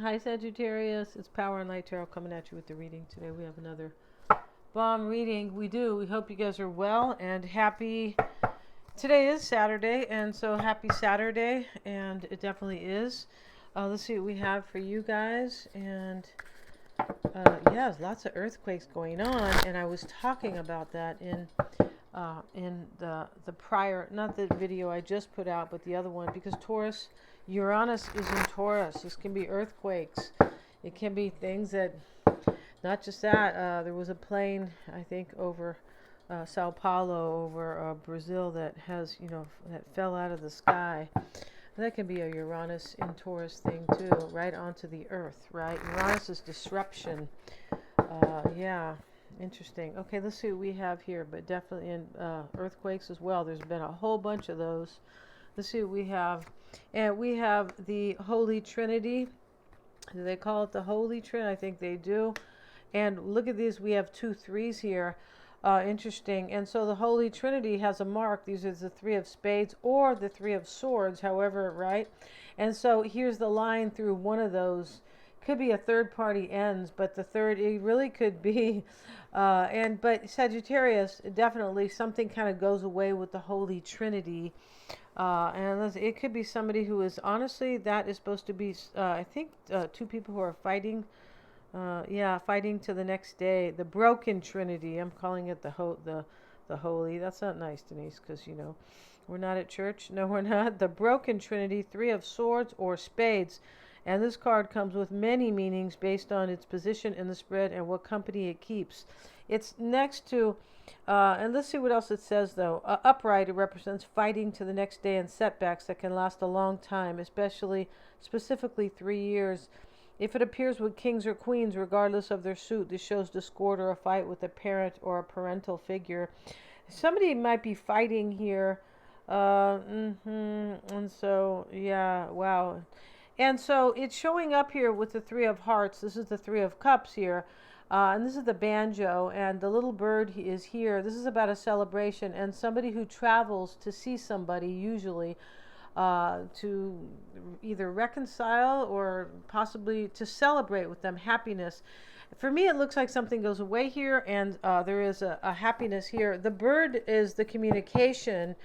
Hi, Sagittarius. It's Power and Light Tarot coming at you with the reading today. We have another bomb reading. We do. We hope you guys are well and happy. Today is Saturday, and so happy Saturday, and it definitely is. Let's see what we have for you guys. And yeah, there's lots of earthquakes going on, and I was talking about that in the prior, not the video I just put out, but the other one, because Taurus, Uranus is in Taurus. This can be earthquakes. It can be things that, not just that. There was a plane, I think, over Sao Paulo, over Brazil, that has, that fell out of the sky. That can be a Uranus in Taurus thing too, right onto the earth, right? Uranus is disruption. Yeah, interesting. Okay, let's see what we have here, but definitely in earthquakes as well. There's been a whole bunch of those. Let's see what we have. And we have the Holy Trinity. Do they call it the Holy Trinity? I think they do. And look at these. We have 2 3s here. Interesting. And so the Holy Trinity has a mark. These are the 3 of spades or the 3 of swords, however, right? And so here's the line through one of those. Could be a third party ends, but the third, it really could be. But Sagittarius, definitely something kind of goes away with the Holy Trinity. And it could be somebody who is, honestly, that is supposed to be, I think, 2 people who are fighting. Yeah, fighting to the next day. The broken Trinity. I'm calling it the holy. That's not nice, Denise, because we're not at church. No, we're not. The broken Trinity, 3 of swords or spades. And this card comes with many meanings based on its position in the spread and what company it keeps. It's next to, and let's see what else it says though. Upright, it represents fighting to the next day and setbacks that can last a long time, specifically 3 years. If it appears with kings or queens, regardless of their suit, this shows discord or a fight with a parent or a parental figure. Somebody might be fighting here. And so, yeah, wow. And so it's showing up here with the 3 of hearts. This is the 3 of cups here. And this is the banjo, and the little bird is here. This is about a celebration and somebody who travels to see somebody, usually to either reconcile or possibly to celebrate with them happiness. For me, it looks like something goes away here, and there is a happiness here. The bird is the communication,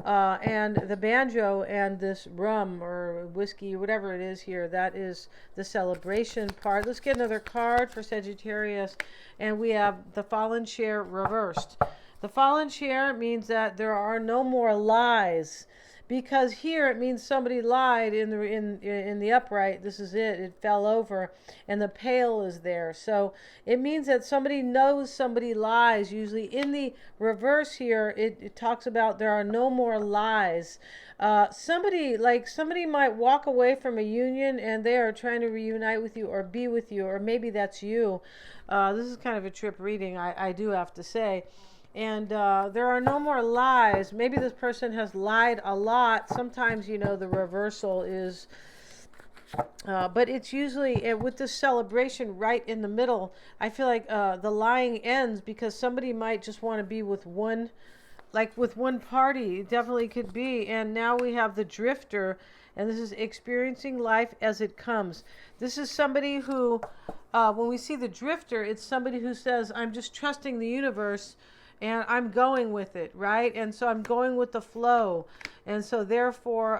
and the banjo and this rum or whiskey, whatever it is here, that is the celebration part. Let's get another card for Sagittarius, and we have the fallen chair reversed. The fallen chair means that there are no more lies, because here it means somebody lied in the upright. This is it. It fell over, and the pail is there. So it means that somebody knows somebody lies. Usually in the reverse here, it talks about there are no more lies. Somebody might walk away from a union and they are trying to reunite with you or be with you, or maybe that's you. This is kind of a trip reading, I do have to say. And there are no more lies. Maybe this person has lied a lot. Sometimes, the reversal is, but it's usually with this celebration right in the middle. I feel like the lying ends because somebody might just want to be with one, like with one party. It definitely could be. And now we have the drifter, and this is experiencing life as it comes. This is somebody who, when we see the drifter, it's somebody who says, I'm just trusting the universe and I'm going with it, right? And so I'm going with the flow. And so therefore,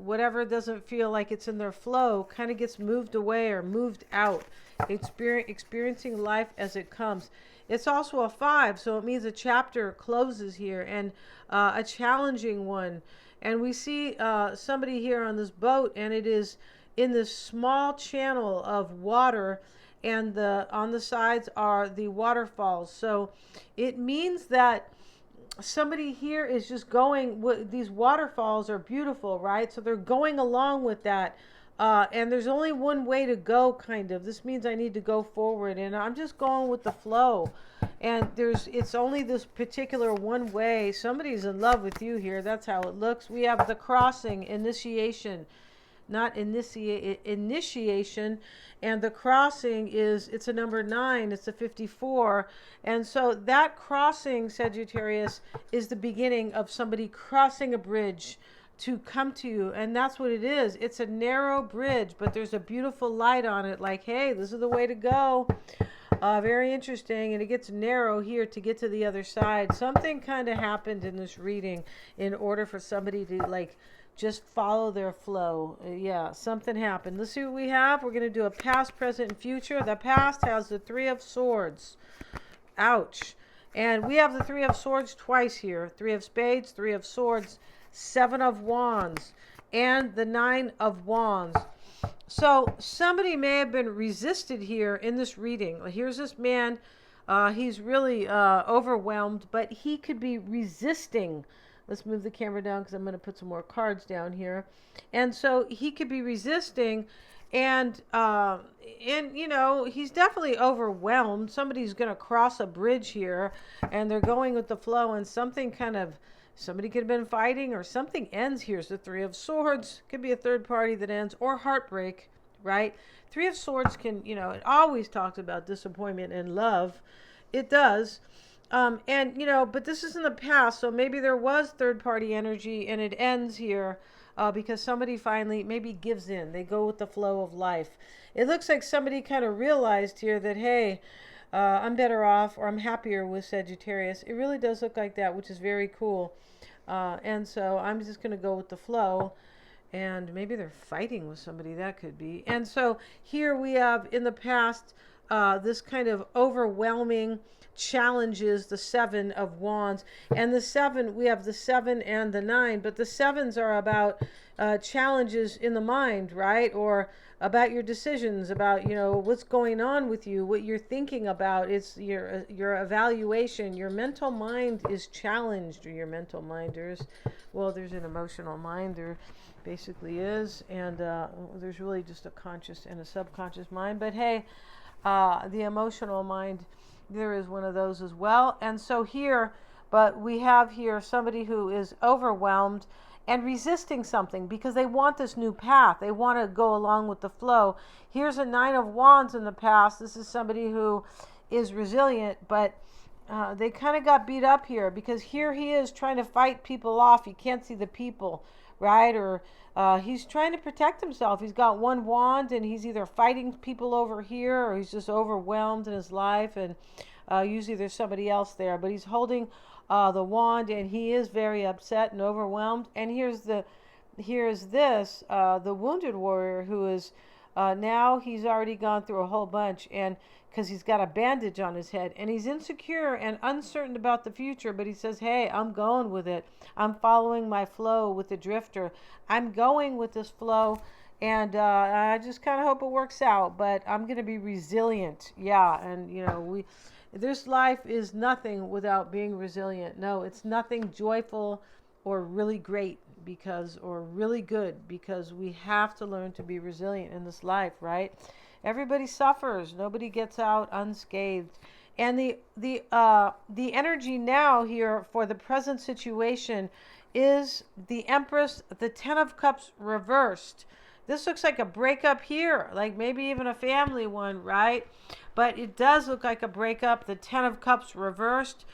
whatever doesn't feel like it's in their flow kind of gets moved away or moved out. Experiencing life as it comes. It's also a 5, so it means a chapter closes here, and a challenging one. And we see somebody here on this boat, and it is in this small channel of water, and on the sides are the waterfalls. So it means that somebody here is just going, these waterfalls are beautiful, right? So they're going along with that. And there's only one way to go, kind of. This means I need to go forward, and I'm just going with the flow. And it's only this particular one way. Somebody's in love with you here. That's how it looks. We have the crossing, initiation, not initiation. And the crossing it's a number 9. It's a 54. And so that crossing, Sagittarius, is the beginning of somebody crossing a bridge to come to you. And that's what it is. It's a narrow bridge, but there's a beautiful light on it. Like, hey, this is the way to go. Very interesting. And it gets narrow here to get to the other side. Something kind of happened in this reading in order for somebody to like just follow their flow. Yeah, something happened. Let's see what we have. We're going to do a past, present, and future. The past has the Three of Swords. Ouch. And we have the Three of Swords twice here. Three of Spades, Three of Swords, Seven of Wands, and the Nine of Wands. So somebody may have been resisted here in this reading. Here's this man. He's really overwhelmed, but he could be resisting. Let's move the camera down because I'm going to put some more cards down here. And so he could be resisting, and you know, he's definitely overwhelmed. Somebody's going to cross a bridge here, and they're going with the flow, and something kind of, somebody could have been fighting, or something ends. Here's the Three of Swords. Could be a third party that ends, or heartbreak, right? Three of Swords can, you know, it always talks about disappointment and love. It does. And, you know, but this is in the past, so maybe there was third party energy, and it ends here because somebody finally maybe gives in. They go with the flow of life. It looks like somebody kind of realized here that, hey, I'm better off, or I'm happier with Sagittarius. It really does look like that, which is very cool. And so I'm just going to go with the flow. And maybe they're fighting with somebody. That could be. And so here we have in the past this kind of overwhelming challenges, the Seven of Wands. And the seven, we have the 7 and the 9. But the sevens are about challenges in the mind, right? Or about your decisions, about, you know, what's going on with you, what you're thinking about. It's your evaluation. Your mental mind is challenged, or your mental mind. There's an emotional mind. There basically is. And there's really just a conscious and a subconscious mind. But hey, the emotional mind, there is one of those as well. And so here, but we have here somebody who is overwhelmed and resisting something because they want this new path. They want to go along with the flow. Here's a Nine of Wands in the past. This is somebody who is resilient, but they kind of got beat up here because here he is trying to fight people off. You can't see the people, right? Or he's trying to protect himself. He's got one wand, and he's either fighting people over here, or he's just overwhelmed in his life, and usually there's somebody else there. But he's holding the wand, and he is very upset and overwhelmed. And here's this, the wounded warrior, who is now he's already gone through a whole bunch, and because he's got a bandage on his head, and he's insecure and uncertain about the future, but he says, hey, I'm going with it. I'm following my flow with the drifter. I'm going with this flow, and I just kind of hope it works out, but I'm going to be resilient. Yeah, and, you know, this life is nothing without being resilient. No, it's nothing joyful or really great or really good, because we have to learn to be resilient in this life, right? Everybody suffers. Nobody gets out unscathed. And the energy now here for the present situation is the Empress, the Ten of Cups reversed. This looks like a breakup here, like maybe even a family one, right? But it does look like a breakup. The Ten of Cups reversed.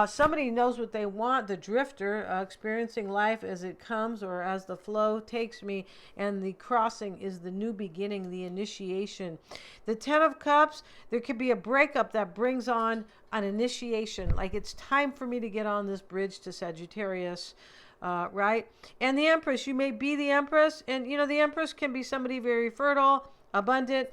Somebody knows what they want. The drifter, experiencing life as it comes, or as the flow takes me. And the crossing is the new beginning, the initiation. The Ten of Cups, there could be a breakup that brings on an initiation. Like, it's time for me to get on this bridge to Sagittarius. Right? And the Empress, you may be the Empress. And, you know, the Empress can be somebody very fertile, abundant,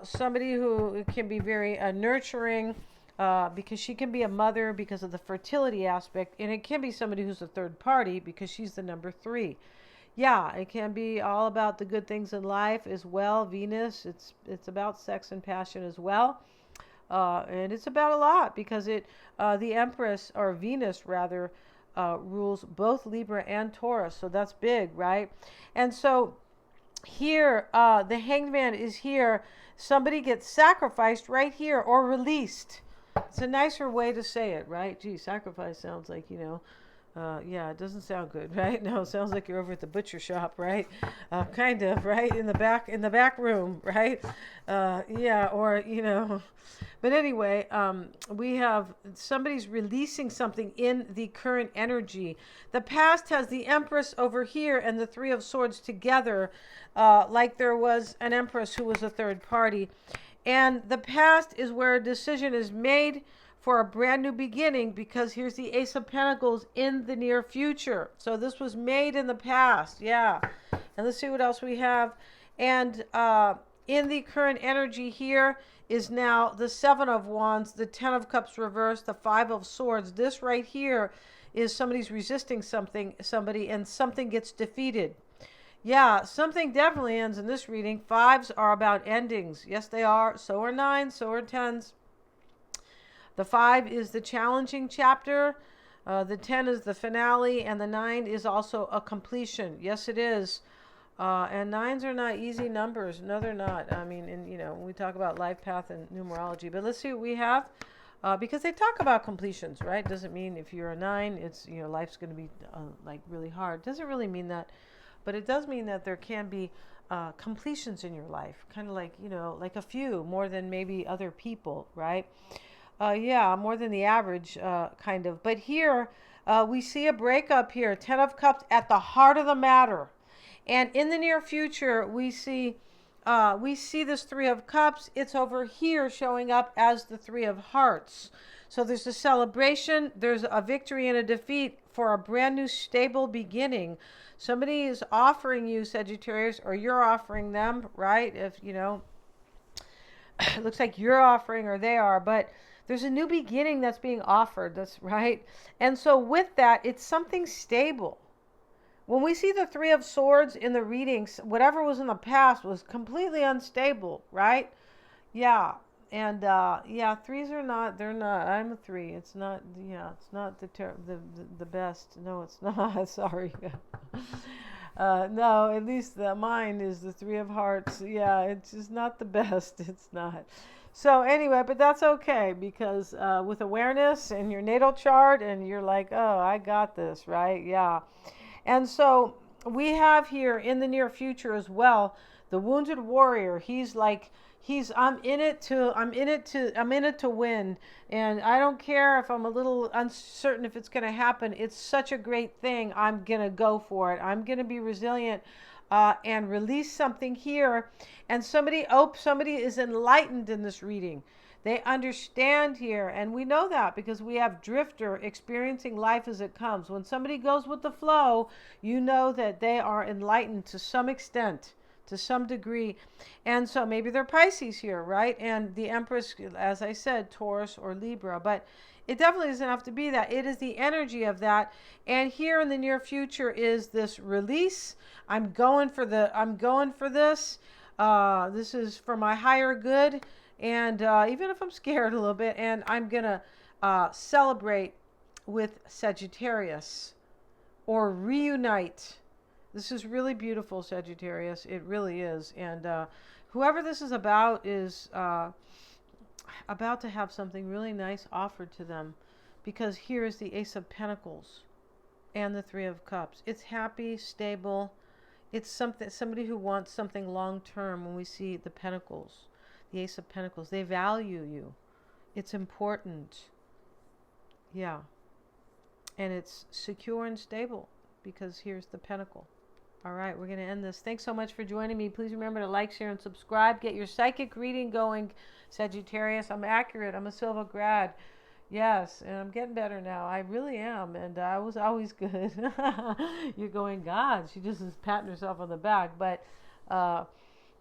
somebody who can be very nurturing, because she can be a mother because of the fertility aspect. And it can be somebody who's a third party because she's the number 3. Yeah, it can be all about the good things in life as well. Venus, it's about sex and passion as well. And it's about a lot because the Empress, or Venus rather, rules both Libra and Taurus. So that's big, right? And so here, the Hanged Man is here. Somebody gets sacrificed right here, or released. It's a nicer way to say it, right? Gee, sacrifice sounds like, you know, Yeah, it doesn't sound good, right? No, it sounds like you're over at the butcher shop, right? Kind of, right? In the back room, right? Yeah, or But anyway, we have somebody's releasing something in the current energy. The past has the Empress over here and the Three of Swords together, like there was an Empress who was a third party. And the past is where a decision is made for a brand new beginning, because here's the Ace of Pentacles in the near future. So this was made in the past. Yeah. And let's see what else we have. And in the current energy here is now the Seven of Wands, the Ten of Cups reversed, the Five of Swords. This right here is somebody's resisting somebody, and something gets defeated. Yeah, something definitely ends in this reading. Fives are about endings. Yes, they are. So are nines, so are tens. The 5 is the challenging chapter. The 10 is the finale, and the 9 is also a completion. Yes, it is. And nines are not easy numbers. No, they're not. I mean, when we talk about life path and numerology. But let's see what we have. Because they talk about completions, right? Doesn't mean if you're a 9, it's, life's going to be like really hard. Doesn't really mean that. But it does mean that there can be completions in your life. Kind of like, like a few, more than maybe other people, right? Yeah, more than the average, kind of. But here, we see a breakup here. Ten of Cups at the heart of the matter. And in the near future, we see this Three of Cups. It's over here showing up as the Three of Hearts. So there's a celebration, there's a victory and a defeat for a brand new stable beginning. Somebody is offering you, Sagittarius, or you're offering them, right? If, it looks like you're offering or they are, but there's a new beginning that's being offered. That's right. And so with that, it's something stable. When we see the Three of Swords in the readings, whatever was in the past was completely unstable, right? Yeah. And yeah, threes are not, they're not, I'm a 3. It's not, it's not the best. No, it's not. Sorry. No, at least mine is the Three of Hearts. Yeah, it's just not the best. It's not. So anyway, but that's okay, because with awareness and your natal chart, and you're like, oh, I got this, right? Yeah. And so we have here in the near future as well, the wounded warrior. He's like, I'm in it to win. And I don't care if I'm a little uncertain if it's going to happen. It's such a great thing. I'm going to go for it. I'm going to be resilient and release something here. And somebody is enlightened in this reading. They understand here, and we know that because we have drifter experiencing life as it comes. When somebody goes with the flow, you know that they are enlightened to some extent, to some degree. And so maybe they're Pisces here, right? And the Empress, as I said, Taurus or Libra, but it definitely doesn't have to be that. It is the energy of that. And here in the near future is this release. I'm going for this. This is for my higher good. And even if I'm scared a little bit, and I'm going to celebrate with Sagittarius or reunite. This is really beautiful, Sagittarius. It really is. And whoever this is about is about to have something really nice offered to them, because here is the Ace of Pentacles and the Three of Cups. It's happy, stable. It's somebody who wants something long term. When we see the Pentacles, the Ace of Pentacles, they value you. It's important. Yeah. And it's secure and stable, because here's the Pentacle. All right, we're going to end this. Thanks so much for joining me. Please remember to like, share, and subscribe. Get your psychic reading going, Sagittarius. I'm accurate. I'm a Silva grad. Yes, and I'm getting better now. I really am, and I was always good. You're going, God, she just is patting herself on the back. But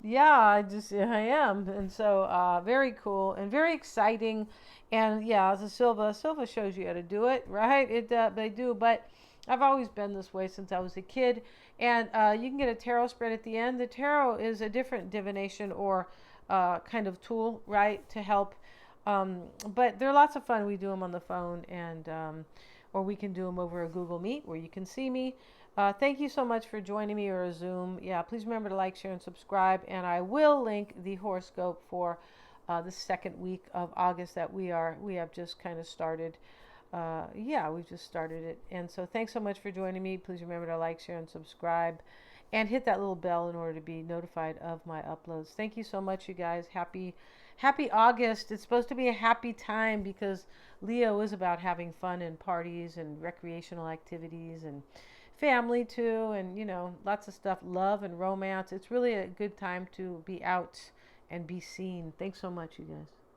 yeah, I am. And so very cool and very exciting. And yeah, as a Silva shows you how to do it, right? They do, but I've always been this way since I was a kid. And you can get a tarot spread at the end. The tarot is a different divination or kind of tool, right, to help. But they're lots of fun. We do them on the phone, and or we can do them over a Google Meet where you can see me. Thank you so much for joining me, or a Zoom. Yeah, please remember to like, share, and subscribe. And I will link the horoscope for the second week of August that we have just kind of started. yeah, we've just started it. And so thanks so much for joining me. Please remember to like, share, and subscribe. And hit that little bell in order to be notified of my uploads. Thank you so much, you guys. Happy August. It's supposed to be a happy time because Leo is about having fun and parties and recreational activities and family too, and lots of stuff, love and romance. It's really a good time to be out and be seen. Thanks so much, you guys.